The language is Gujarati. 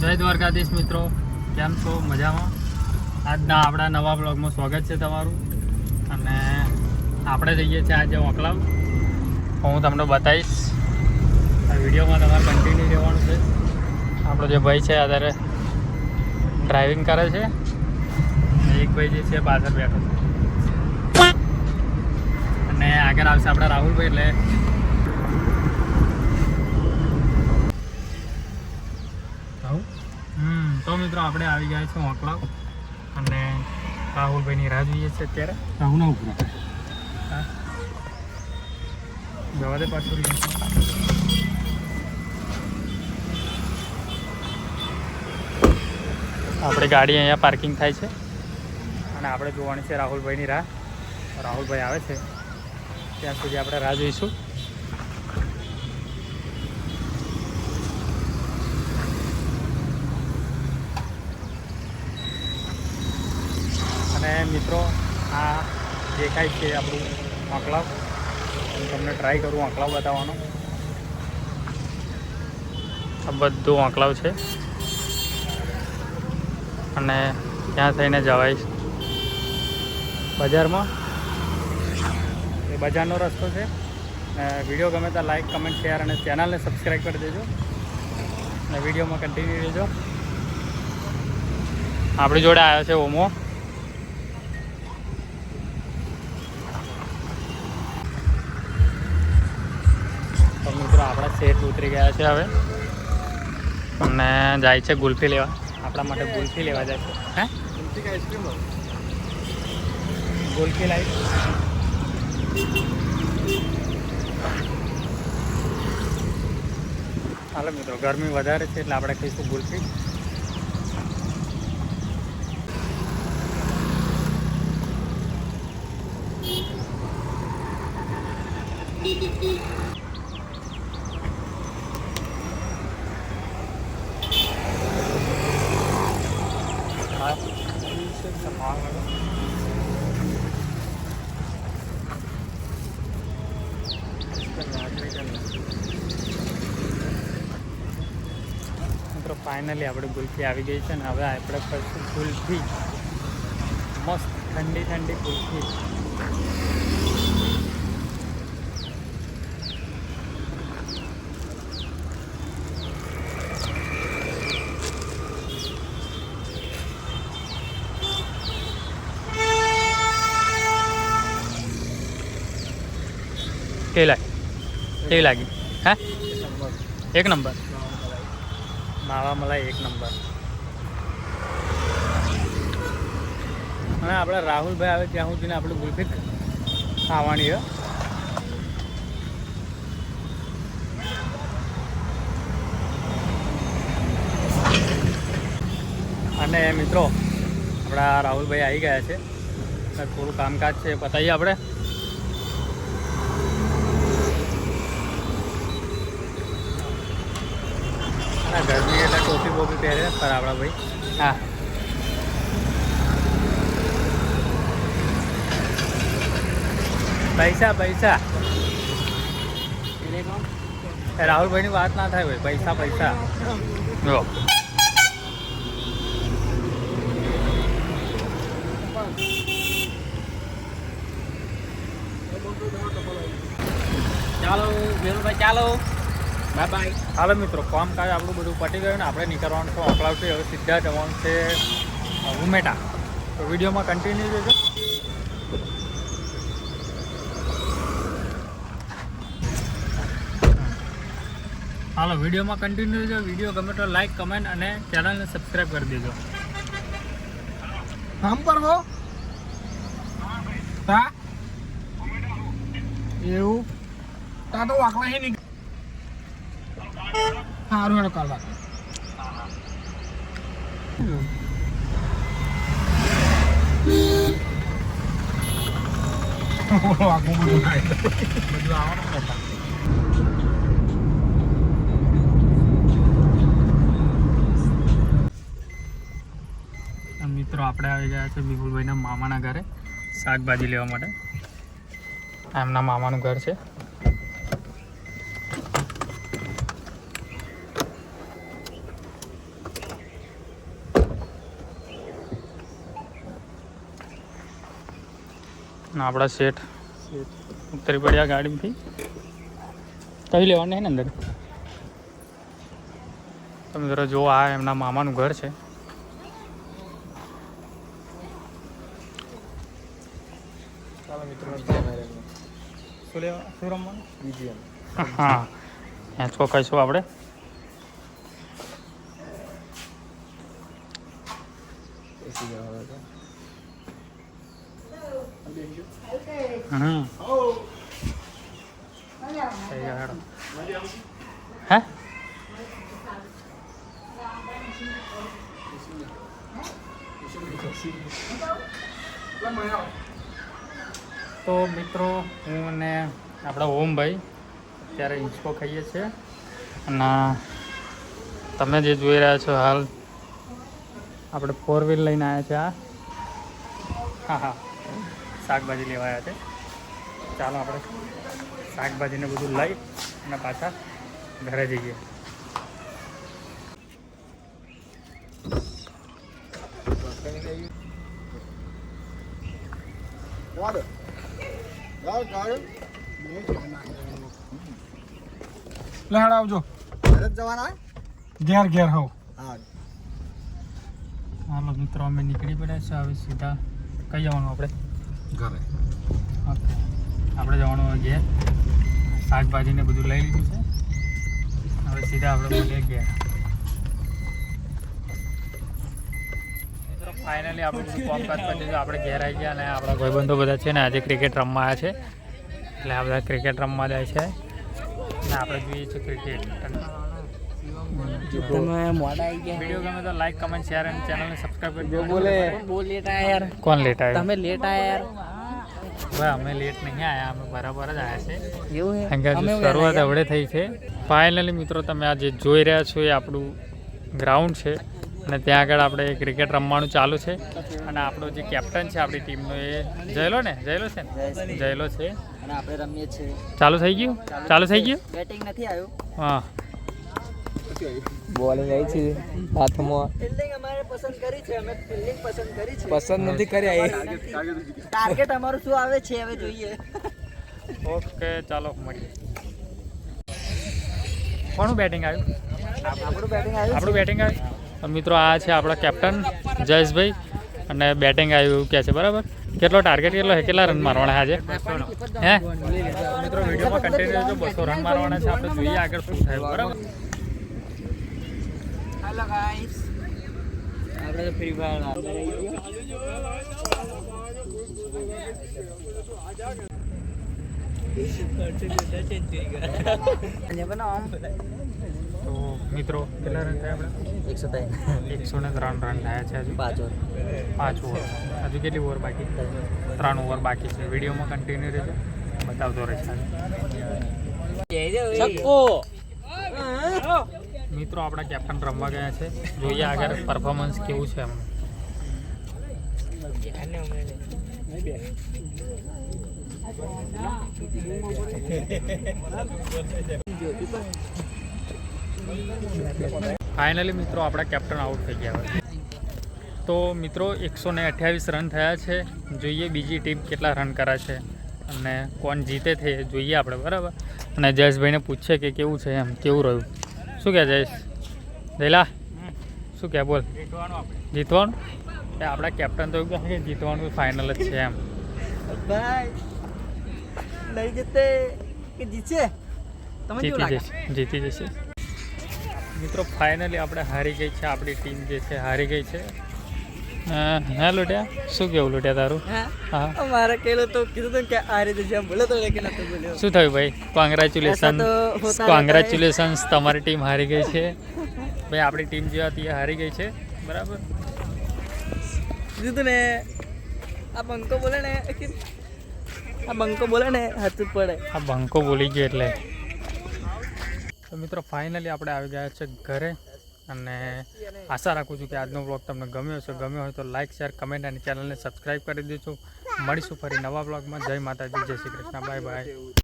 જય દ્વારકાધીશ મિત્રો, કેમ છો? મજામાં? આજના આપણા નવા બ્લોગમાં સ્વાગત છે તમારું. અને આપણે જઈએ છીએ આજે ઓકલાવ. હું તમને બતાવીશ આ વિડીયોમાં, તમારે કન્ટિન્યુ રહેવાનું છે. આપણો જે ભાઈ છે અત્યારે ડ્રાઇવિંગ કરે છે, એક ભાઈ જે છે પાછળ બેઠો છે, અને આગળ આવશે આપણા રાહુલભાઈ. એટલે તો મિત્રો આપણે આવી ગયા છીએ ઓકલાવ, અને રાહુલભાઈની રાહ જોઈએ છે અત્યારે. રાહુલ ના ઉપર જવા દે પાછું. આપણી ગાડી અહીંયા પાર્કિંગ થાય છે અને આપણે જોવાની છે રાહુલભાઈની રાહ. રાહુલભાઈ આવે છે ત્યાં સુધી આપણે રાહ જોઈશું. અને મિત્રો આ દેખાય છે આપણું ઓકલાવ. હું તમને ટ્રાય કરું ઓકલાવ બતાવવાનો. આ બધું ઓકલાવ છે અને ત્યાં થઈને જવાય બજારમાં. એ બજારનો રસ્તો છે. વિડીયો ગમે તો લાઈક, કમેન્ટ, શેર અને ચેનલને સબસ્ક્રાઈબ કરી દેજો અને વિડીયોમાં કન્ટિન્યુ રહેજો. આપણી જોડે આવ્યો છે ઓમો. તો મિત્રો આપણા શેઠ ઉતરી ગયા છે હવે અને જાય છે ગુલ્ફી લેવા. આપણા માટે ગુલ્ફી લેવા જાય છે. હે ગુલ્ફી કે આઈસ્ક્રીમ? ગુલ્ફી લાવી. હાલો મિત્રો, ગરમી વધારે છે એટલે આપણે ખાઈશું ગુલ્ફી. મિત્રો ફાઇનલી આપણે ગુલ્ફી આવી ગઈ છે ને હવે આપણે કરશું ગુલ્ફી. મસ્ત ઠંડી ઠંડી ગુલ્ફી. કેવી લાગી? હે એક નંબર. માવા મલાઈ એક નંબર. અને આપણે રાહુલભાઈ આવે ત્યાં સુધીને આપણે ગુલ્ફી ખાવાની છે. અને મિત્રો આપણા રાહુલભાઈ આવી ગયા છે. થોડું કામકાજ છે, બતાવીએ આપણે. ગરમી એટલે ટોપી બોપી પહેરે પર આપણા ભાઈ. હા પૈસા પૈસા રાહુલભાઈની વાત ના થાય ભાઈ. પૈસા પૈસા જો. ચાલો મેરુભાઈ, ચાલો બાય બાય. હાલો મિત્રો, કામકાજ આપણું બધું પટી ગયું ને આપણે નીકળવાનું છે ઓકલાવથી. હવે સીધા જવાનું છે ઉમેટા. તો વિડીયોમાં કન્ટિન્યુ રહેજો. હાલો વિડીયોમાં કન્ટિન્યુ રહેજો. વિડીયો ગમે તો લાઈક, કમેન્ટ અને ચેનલને સબસ્ક્રાઈબ કરી દેજો. કામ પર હો તા એવું તા તો વાકલા હે નહીં. સારું હેડો કાલ વાત. બધું આવવાનું. મિત્રો આપણે આવી ગયા છે વિપુલભાઈના મામાના ઘરે શાકભાજી લેવા માટે. એમના મામાનું ઘર છે. ને આપણા શેઠ ઉતરી પડ્યા ગાડીમાંથી. કઈ લેવાનું નહીં ને અંદર. તમે જરા જો, આ એમના મામાનું ઘર છે. ચાલો મિત્રો, શું લેવા, શું રમવાનું? બીજીએમ. હા, હેંચકો ખાઈશું આપણે. હે તો મિત્રો, હું અને આપણા ઓમભાઈ અત્યારે હિંચકો ખાઈએ છીએ. અને તમે જે જોઈ રહ્યા છો હાલ, આપણે 4 વ્હીલ લઈને આવ્યા છે. હા, શાકભાજી લેવા આવ્યા છે. ચાલો આપણે શાકભાજીને બધું લઈ અને પાછા ઘરે જઈએ. લહેડ આવજો. ઘેર ઘેર હોવ. હાલો મિત્રો, અમે નીકળી પડ્યા છે. હવે સીધા કઈ જવાનું આપણે? ઘરે. ઓકે, આપણે જવાનું હવે ઘેર. શાકભાજીને બધું લઈ લીધું છે. હવે સીધા આપણે મળીએ ઘેર. મિત્રો ફાઇનલી આપણું બધું કામકાજ પતી ગયું. આપણે ઘેર આવી ગયા અને આપણા ભાઈબંધો બધા છે ને આજે ક્રિકેટ રમવા આવ્યા છે. એટલે આ બધા ક્રિકેટ રમવા જાય છે અને આપણે જોઈએ છીએ ક્રિકેટ. વિડીયો ગમે તો લાઈક, કમેન્ટ, શેર અને ચેનલને સબસ્ક્રાઇબ કરી દો. કોણ લેટ આવ્યા? તમે લેટ આયા ભાઈ, અમે લેટ નહીં આવ્યા, અમે બરાબર જ આવ્યા છે. એવું કારણ કે શરૂઆત હવડે થઈ છે. ફાઇનલી મિત્રો, તમે આ જે જોઈ રહ્યા છો એ આપણું ગ્રાઉન્ડ છે અને ત્યાં આગળ આપણે ક્રિકેટ રમવાનું ચાલુ છે. અને આપણો જે કેપ્ટન છે આપણી ટીમનો એ જયલો છે ને, જયલો છે. અને આપણે રમીએ છીએ. ચાલુ થઈ ગયું? ચાલુ થઈ ગયું? બેટિંગ નથી આવ્યું. હા, બોલિંગ આવી છે હાથમાં. ફિલ્ડિંગ અમારે પસંદ કરી છે, અમે ફિલ્ડિંગ પસંદ કરી છે. પસંદ નથી કરી. ટાર્ગેટ અમારું શું આવે છે હવે જોઈએ. ઓકે, ચાલો મળીએ. કોનું બેટિંગ આવ્યું? આપણું બેટિંગ આવ્યું. આપણું બેટિંગ આવ્યું. મિત્રો, આ છે આપણા કેપ્ટન જયેશભાઈ અને બેટિંગ આવ્યું એવું કહે છે. બરાબર, કેટલો ટાર્ગેટ કેટલો છે? કેટલા રન મારવાના આજે? હે મિત્રો, વિડીયોમાં કન્ટિન્યુ રહેજો. 200 રન મારવાના છે. આપણે જોઈએ આગળ શું થાય. બરાબર. હેલો ગાઈસ, આપણે તો ફ્રી ફાયર તો મિત્રો, કેટલા રન થયા આપણે? 103 રન થયા છે. હજુ 5 ઓવર. હજુ કેટલી ઓવર બાકી? 3 ઓવર બાકી છે. વિડીયોમાં કન્ટિન્યુ રહેજો, બતાવતો રહેશે. મિત્રો, આપણા કેપ્ટન રમવા ગયા છે. જોઈએ આગળ પરફોર્મન્સ કેવું છે એમનું. ફાઇનલી મિત્રો, આપણા કેપ્ટન આઉટ થઈ ગયા હોય. તો મિત્રો, 128 રન થયા છે. જોઈએ બીજી ટીમ કેટલા રન કરે છે અને કોણ જીતે છે જોઈએ આપણે. બરાબર. અને જયેશભાઈને પૂછે કે કેવું છે, એમ કેવું રહ્યું. શું કહે જયેશ? દઈલા શું કહે? બોલ. જીતવાનું? એ આપણા કેપ્ટન તો એવું કહે કે જીતવાનું ફાઇનલ જ છે એમ. ભાઈ નહીં જીતે કે જીતશે? તમે જીતી જશે, જીતી જશે. મિત્રો, ફાઇનલી આપણે હારી ગઈ છે. આપણી ટીમ જે છે હારી ગઈ છે. હે લોટ્યા, શું કેવું લોટ્યા તારું? હા, અમારે કેલો તો કીધું કે આ રીતે જેમ બોલો તો લેકિન નતો બોલ્યો. શું થયું ભાઈ? કોંગ્રેચ્યુલેશન્સ, તમારી ટીમ હારી ગઈ છે. ભાઈ, આપણી ટીમ જે હતી એ હારી ગઈ છે. બરાબર. કીધું ને આ બંકો બોલે ને હાથ પડે. આ બંકો બોલી ગયો એટલે. તો મિત્રો, ફાઇનલી આપણે આવી ગયા છે ઘરે. અને આશા રાખું છું કે આજનો બ્લોગ તમને ગમ્યો હશે. ગમ્યો હોય તો લાઇક, શેર, કમેન્ટ અને ચેનલને સબસ્ક્રાઈબ કરી દેજો. મળીશું ફરી નવા બ્લોગમાં. જય માતાજી, જય શ્રી કૃષ્ણ. Bye bye.